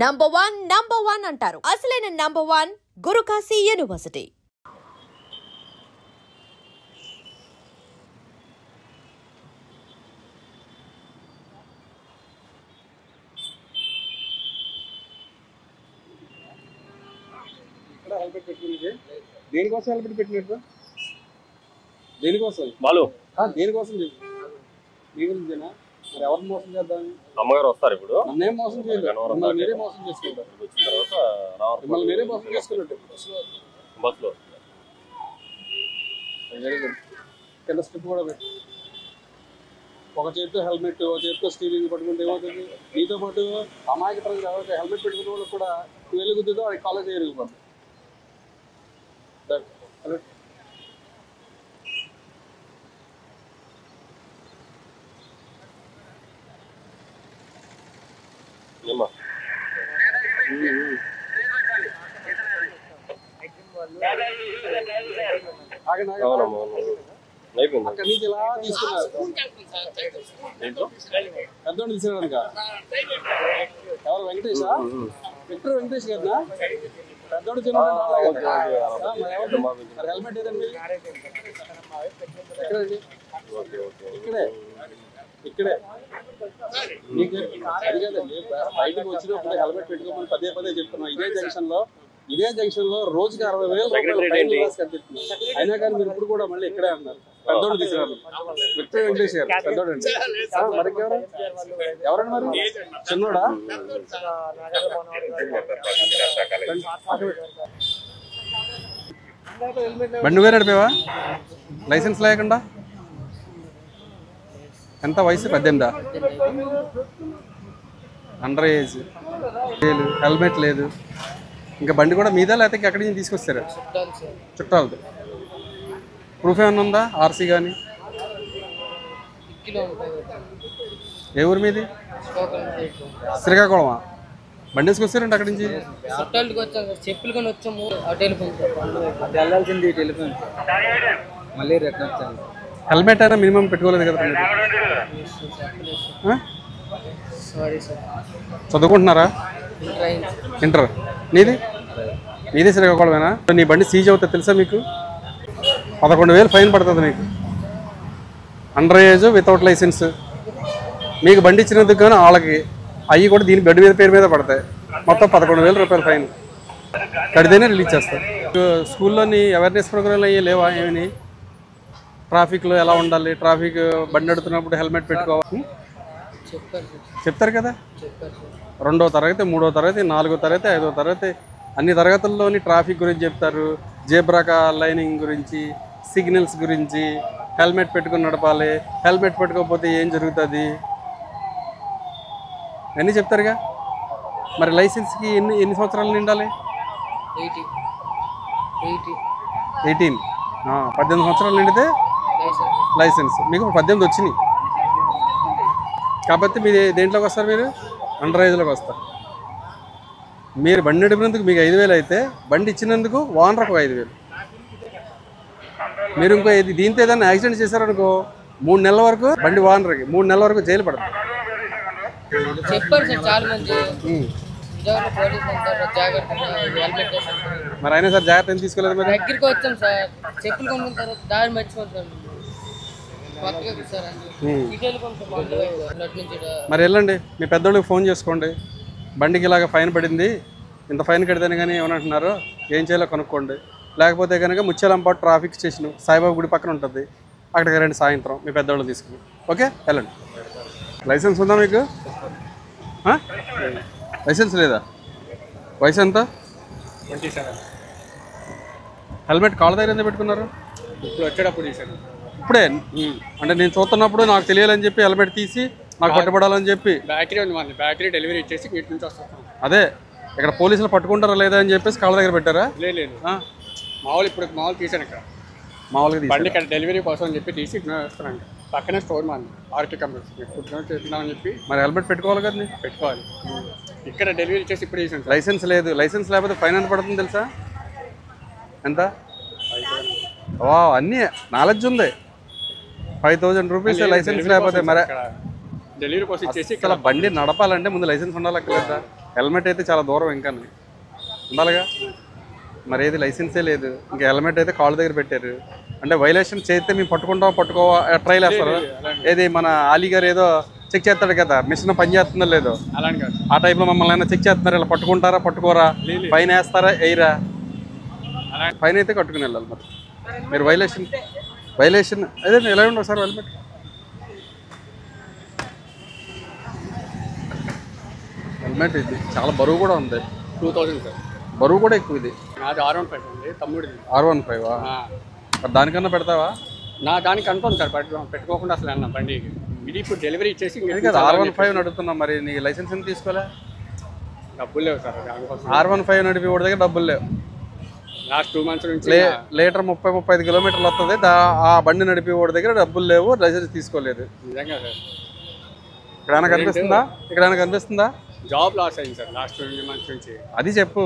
Number one అంటారు. అసలైన number one Guru Kashi university. దేనికోసం హెల్మెట్ పెట్టినట్టు? దేనికోసం? దేనికోసం చెప్పు. మీ గురించేనా? మరి ఎవరిని మోసం చేద్దాం? అమ్మగారు వస్తారు ఇప్పుడు. నన్నేం మోసం చేయలేదు. మిమ్మల్ని మీరే మోసం చేసుకుంటారు. మిమ్మల్ని మీరే మోసం చేసుకున్నట్టు బస్సులో కింద స్ట్రిప్ కూడా పెట్టి ఒక చేతితో హెల్మెట్, ఒక చేతితో స్టీరింగ్ పట్టుకుంటే ఏమవుతుంది? నీతో పాటు అమాయకపరంగా ఎవరికి హెల్మెట్ పెట్టుకునే వాళ్ళకి కూడా వెలుగుతుందో అది కాలేజ్ ఎరిగిపోతుంది. అక్కడి నుంచి ఇలా తీసుకున్నారు. పెద్దోడు తీసుకున్నాడు. ఎవరు? వెంకటేష్. విక్టర్ వెంకటేష్ కదా? పెద్దోడు చిన్న హెల్మెట్ ఏదండి? ఎక్కడండి? ఇక్కడే మీకు అది కదండి. బయటకు వచ్చినప్పుడు హెల్మెట్ పెట్టుకోమని పదే పదే చెప్తున్నాం. ఇదే జంక్షన్ లో రోజుకి 60,000 రూపాయలు కనిపిస్తుంది. అయినా కానీ మీరు ఇప్పుడు కూడా మళ్ళీ ఇక్కడే అన్నారు. పెద్దోడు తీసుకున్నారు. విక్టర్ వెంకటేష్ గారు పెద్దోడు అండి. మరి ఎవరండి? మరి చిన్నోడా? బండి వేరే నడిపేవా లైసెన్స్ లేకుండా? ఎంత వయసు? 18. అండర్ ఏజ్, హెల్మెట్ లేదు. ఇంకా బండి కూడా మీదా లేకపోతే ఎక్కడి నుంచి తీసుకొస్తారా? చుట్టాలతో. ప్రూఫ్ ఏమన్నా ఉందా? ఆర్సీ కానీ? ఏ ఊరు మీది? శ్రీకాకుళమా? బండి వేసుకొస్తారండి అక్కడి నుంచి? చెప్పులు కొని వచ్చాము. వెళ్ళాల్సింది టెలిఫోన్ మళ్ళీ రిటర్న్ వచ్చాను. హెల్మెట్ అయినా మినిమం పెట్టుకోలేదు కదా? చదువుకుంటున్నారా? ఇంటర్. నీది శ్రీకాకుళమేనా? నీ బండి సీజ్ అవుతుంది తెలుసా మీకు? 11,000 ఫైన్ పడుతుంది మీకు. Under age, without licence. మీకు బండి ఇచ్చినందుకు కానీ వాళ్ళకి అవి కూడా దీని బెడ్ మీద పేరు మీద పడతాయి. మొత్తం 11,000 రూపాయలు ఫైన్ కడితేనే రిలీజ్ చేస్తారు. స్కూల్లోని అవేర్నెస్ ప్రోగ్రాంలు అయ్యి లేవా? ఏమని ట్రాఫిక్లో ఎలా ఉండాలి, ట్రాఫిక్ బండి నడుతున్నప్పుడు హెల్మెట్ పెట్టుకోవాలి చెప్తారు కదా? 2వ తరగతి, 3వ తరగతి, 4వ తరగతి, 5వ తరగతి అన్ని తరగతుల్లోని ట్రాఫిక్ గురించి చెప్తారు. జేబ్రా లైనింగ్ గురించి, సిగ్నల్స్ గురించి, హెల్మెట్ పెట్టుకుని నడపాలి, హెల్మెట్ పెట్టుకోకపోతే ఏం జరుగుతుంది అన్నీ చెప్తారుగా. మరి లైసెన్స్కి ఎన్ని సంవత్సరాలు నిండాలి? 18. 18 సంవత్సరాలు నిండితే లైసెన్స్. మీకు 18 వచ్చినాయి కాబట్టి మీరు దేంట్లోకి వస్తారు? మీరు అండర్ ఏజ్లోకి వస్తారు. మీరు బండి నడిపినందుకు మీకు 5,000 అయితే బండి ఇచ్చినందుకు ఓనర్కు 5,000. మీరు ఇంకో దీంతో ఏదైనా యాక్సిడెంట్ చేశారనుకో 3 నెలల వరకు బండి ఓనర్కి 3 నెలల వరకు జైలు పడుతుంది. మరి అయినా సార్ జాగ్రత్త తీసుకోలేదు. మరి దగ్గరికి వచ్చాం సార్, చెప్పులు కొనుక్కున్న తర్వాత దారి మర్చిపోతాం. మరి వెళ్ళండి, మీ పెద్దోళ్ళకి ఫోన్ చేసుకోండి. బండికి ఇలాగ ఫైన్ పడింది, ఇంత ఫైన్ కడితేనే కానీ ఏమనంటున్నారు, ఏం చేయాలో కనుక్కోండి. లేకపోతే కనుక ముత్యాలంపాటు ట్రాఫిక్ స్టేషన్ సాయిబాబా గుడి పక్కన ఉంటుంది, అక్కడికి రండి సాయంత్రం మీ పెద్దోళ్ళు తీసుకుని. ఓకే, వెళ్ళండి. లైసెన్స్ ఉందా మీకు? లైసెన్స్ లేదా? వయసు ఎంత? 27. హెల్మెట్ కాళ్ళ దగ్గర ఎంత పెట్టుకున్నారు? ఇప్పుడు వచ్చేటప్పుడు తీసాను. ఇప్పుడే అంటే నేను చూస్తున్నప్పుడు నాకు తెలియాలని చెప్పి హెల్మెట్ తీసి నాకు పట్టుబడాలని చెప్పి బ్యాటరీ ఉంది, మన బ్యాటరీ డెలివరీ ఇచ్చేసి వీటి నుంచి వస్తాం. అదే ఇక్కడ పోలీసులు పట్టుకుంటారా లేదా అని చెప్పేసి కాళ్ళ దగ్గర పెట్టారా? లేదు, మామూలు ఇప్పుడు మామూలు తీసాను. ఇక్కడ మామూలుగా బండి ఇక్కడ డెలివరీ కోసం అని చెప్పి తీసి వస్తాను. పక్కనే స్టోర్ మాది ఆర్టీ కంపెనీ చేస్తున్నామని చెప్పి. మరి హెల్మెట్ పెట్టుకోవాలి కదా? పెట్టుకోవాలి. ఇక్కడ డెలివరీ ఇచ్చేసి ఇప్పుడు తీసాను. లైసెన్స్ లేదు. లైసెన్స్ లేకపోతే ఫైన్ ఎంత పడుతుంది తెలుసా? ఎంత? అన్నీ నాలెడ్జ్ ఉంది. 5,000 రూపీస్ లైసెన్స్ లేకపోతే. మరి డెలివరీ కోసం ఇచ్చేసి బండి నడపాలంటే ముందు లైసెన్స్ ఉండాలి. హెల్మెట్ అయితే చాలా దూరం ఇంకా ఉండాలిగా. మరి ఏది లైసెన్సే లేదు, ఇంకా హెల్మెట్ అయితే కాళ్ళ దగ్గర పెట్టారు. అంటే వైలేషన్ చేస్తే మేము పట్టుకోవా ట్రైల్ వేస్తారు. ఏది మన ఆలీ గారు ఏదో చెక్ చేస్తాడు కదా, మిషన్ పని చేస్తుందో లేదో ఆ టైప్లో మమ్మల్ని అయినా చెక్ చేస్తున్నారు. ఇలా పట్టుకుంటారా పట్టుకోరా, ఫైన్ వేస్తారా వేయరా? ఫైన్ అయితే కట్టుకుని వెళ్ళాలి. మరి మీరు వైలేషన్ అదే ఎలా ఉండవు సార్ హెల్మెట్? హెల్మెట్ ఇది చాలా బరువు కూడా ఉంది. 2000 సార్. బరువు కూడా ఎక్కువ ఇది. నాది R15 అండి, తమ్ముడిది. R15 దానికన్నా పెడతావా? నా దానికి కన్ఫర్మ్ సార్, పెట్టుకోకుండా అసలు అన్న బండికి. ఇది ఇప్పుడు డెలివరీ ఇచ్చేసి కదా R15 అడుగుతున్నా. మరి నీ లైసెన్స్ ఎందుకు తీసుకోలే? డబ్బులు లేవు సార్ దానికోసం. R15 నడిపి వాడి దగ్గర డబ్బులు లేవు. లాస్ట్ 2 months నుంచి లీటర్ 30-35 కిలోమీటర్లు వస్తుంది. ఆ బండి నడిపి వాడి దగ్గర డబ్బులు లేవు, లైసెన్స్ తీసుకోలేదు. నిజంగా సార్. ఇక్కడ కనిపిస్తుందా? జాబ్ లాస్ అయింది సార్ లాస్ట్ 2 months నుంచి. అది చెప్పు,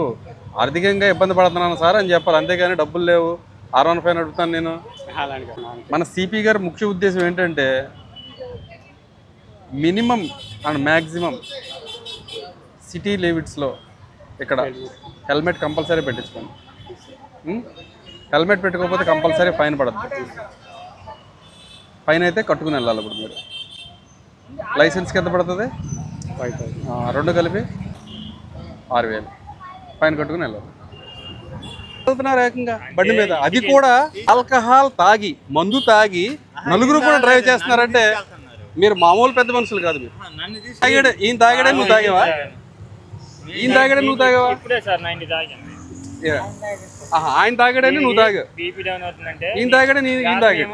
ఆర్థికంగా ఇబ్బంది పడుతున్నాను సార్ అని చెప్పాలి. అంతేగాని డబ్బులు లేవు R15 నడుపుతాను నేను. మన సిపి గారి ముఖ్య ఉద్దేశం ఏంటంటే మినిమం అండ్ మ్యాక్సిమం సిటీ లిమిట్స్లో ఇక్కడ హెల్మెట్ కంపల్సరీ పెట్టించుకోండి. హెల్మెట్ పెట్టుకోకపోతే కంపల్సరీ ఫైన్ పడుతుంది. ఫైన్ అయితే కట్టుకుని వెళ్ళాలి. ఇప్పుడు మీరు లైసెన్స్కి ఎంత పడుతుంది? 5,000. 2 కలిపి 6,000 ఫైన్ కట్టుకుని వెళ్ళాలి. వెళ్తున్నారు ఏకంగా బండి మీద, అది కూడా ఆల్కహాల్ తాగి, మందు తాగి నలుగురు కూడా డ్రైవ్ చేస్తున్నారంటే మీరు మామూలు పెద్ద మనుషులు కాదు. మీరు తాగాడు, ఈయన తాగాడే నువ్వు తాగావా? ఈయన తాగాడే నువ్వు తాగావా? ఆయన తాగాడని నువ్వు తాగా, ఈయన తాగాడే ఈయన తాగాడు.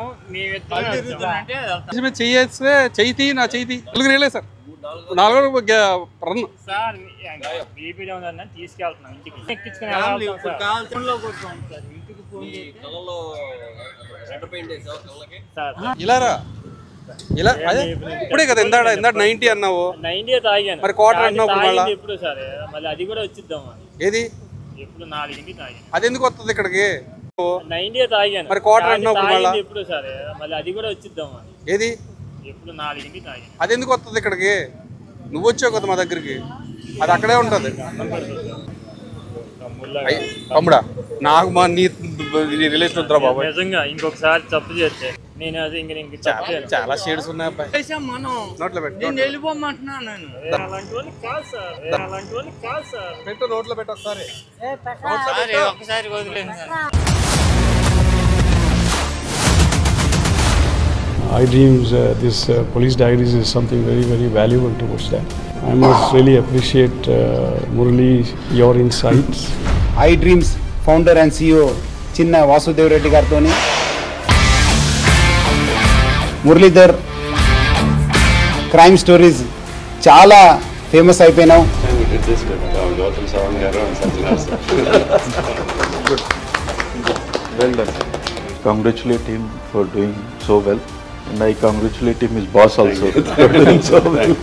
చెయ్యేస్తే చెయ్యి నా చెయ్యి నలుగురు వెళ్ళే సార్. 4 రన్ ఇలారా ఇలా అదే ఇప్పుడే కదా ఇందాడ 90 అన్నావు. 90 తాగాను మరి క్వార్టర్ అన్నావు. ఎప్పుడు సార్ మళ్ళీ అది కూడా వచ్చిద్దాం. ఏది ఎప్పుడు 4కి తాగాను. అది ఎందుకు వస్తుంది ఇక్కడికి? 90 తాగాను. మరి క్వార్టర్ అన్నావు. ఎప్పుడు సార్ మళ్ళీ అది కూడా వచ్చిద్దాం. ఏది ఎప్పుడు 4కి తాగాను. అది ఎందుకు వస్తుంది ఇక్కడికి? నువ్వు వచ్చావు కదా మా దగ్గరికి, అది అక్కడే ఉంటుంది. తమ్ముడా నాకు మా నీ రిలేషన్ వద్దురా బాబు. నిజంగా ఇంకొకసారి తప్పు చేస్తే నేను అది చాలా షేడ్స్ ఉన్నాయి అబ్బాయి. నోట్లో పెట్టు, పెట్టు నోట్లో పెట్టు ఒకసారి. iDreams, this police diaries is something very, very valuable towards that. I must really appreciate Murali, your insights. iDreams founder and CEO Chinna Vasudev Reddy gartoni Muralidhar crime stories చాలా famous అయిపోయినావు. Well done. Congratulate him for doing so well. And I congratulate him, his boss also. For doing so well.